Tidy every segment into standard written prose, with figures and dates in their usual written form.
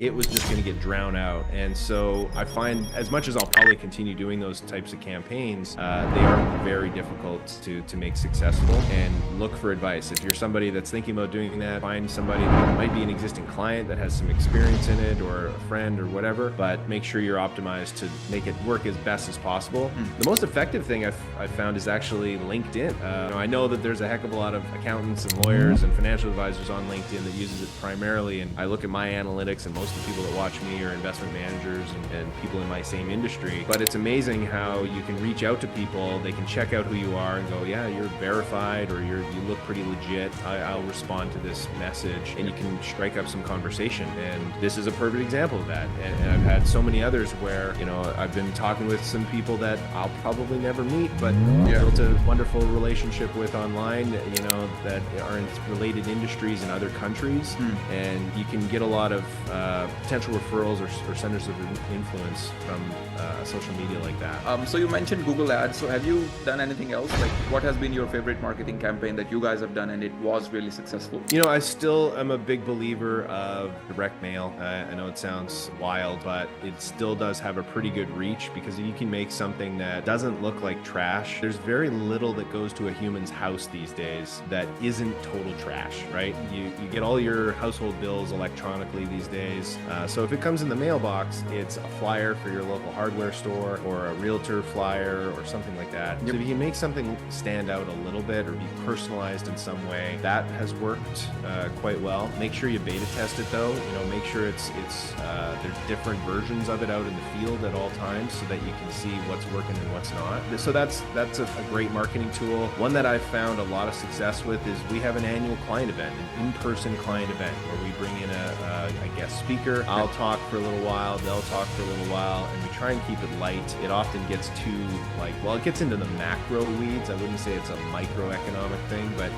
it was just going to get drowned out. And so I find, as much as I'll probably continue doing those types of campaigns, they are very difficult to make successful. And look for advice. If you're somebody that's thinking about doing that, find somebody that might be an existing client that has some experience in it, or a friend or whatever, but make sure you're optimized to make it work as best as possible. The most effective thing I've found is actually LinkedIn. I know that there's a heck of a lot of accountants and lawyers and financial advisors on LinkedIn that uses it primarily, and I look at my analytics, and most of the people that watch me are investment managers and people in my same industry. But it's amazing how you can reach out to people, they can check out who you are and go, yeah, you're verified, or you look pretty legit. I'll respond to this message, and you can strike up some conversation. And this is a perfect example of that. And I've had so many others where, I've been talking with some people that I'll probably never meet, but built a wonderful relationship with online, that are in related industries in other countries. And you can get a lot of potential referrals or centers of influence from social media like that. So you mentioned Google Ads. So have you done anything else? Like, what has been your favorite marketing campaign that you guys have done and it was really successful? I still am a big believer of direct mail. I know it sounds wild, but it still does have a pretty good reach, because you can make something that doesn't look like trash. There's very little that goes to a human's house these days that isn't total trash, right? You get all your household bills electronically these days. So if it comes in the mailbox, it's a flyer for your local hardware store, or a realtor flyer, or something like that. So if you can make something stand out a little bit or be personalized in some way, that has worked quite well. Make sure you beta test it though. Make sure it's there's different versions of it out in the field at all times, so that you can see what's working and what's not. So that's a great marketing tool. One that I've found a lot of success with is we have an annual client event, an in-person client event, where we bring in a guest speaker. I'll talk for a little while, they'll talk for a little while, and we try and keep it light. It often gets too it gets into the macro weeds. I wouldn't say it's a microeconomic thing, but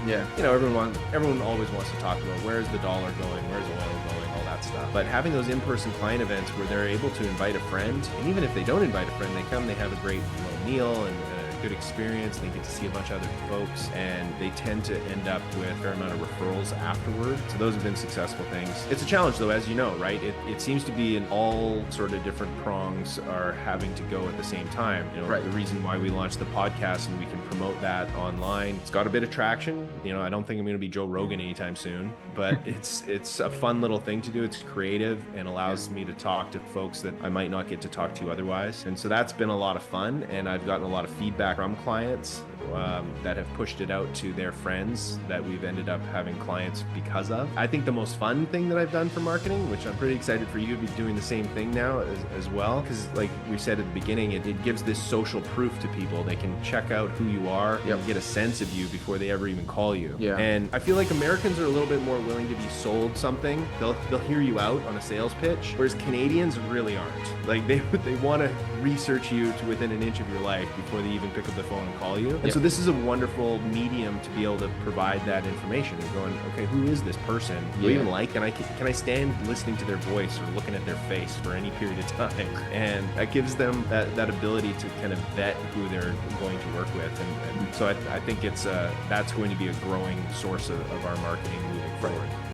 everyone always wants to talk about where's the dollar going, where's oil going, all that stuff. But having those in-person client events where they're able to invite a friend, and even if they don't invite a friend, they come, they have a great meal and good experience, they get to see a bunch of other folks, and they tend to end up with a fair amount of referrals afterward. So those have been successful things. It's a challenge though, as you know, right? It seems to be in all sort of different prongs are having to go at the same time. The reason why we launched the podcast and we can promote that online, it's got a bit of traction. I don't think I'm going to be Joe Rogan anytime soon, but it's a fun little thing to do. It's creative and allows me to talk to folks that I might not get to talk to otherwise. And so that's been a lot of fun, and I've gotten a lot of feedback from clients that have pushed it out to their friends that we've ended up having clients because of. I think the most fun thing that I've done for marketing, which I'm pretty excited for you to be doing the same thing now as well, because like we said at the beginning, it gives this social proof to people. They can check out who you are and get a sense of you before they ever even call you. And I feel like Americans are a little bit more willing to be sold something. They'll hear you out on a sales pitch, whereas Canadians really aren't. Like they want to research you to within an inch of your life before they even pick up the phone and call you. And so this is a wonderful medium to be able to provide that information. You're going, okay, who is this person? Do I even like? Can I stand listening to their voice or looking at their face for any period of time? And that gives them that ability to kind of vet who they're going to work with. And so I think that's going to be a growing source of our marketing moving forward.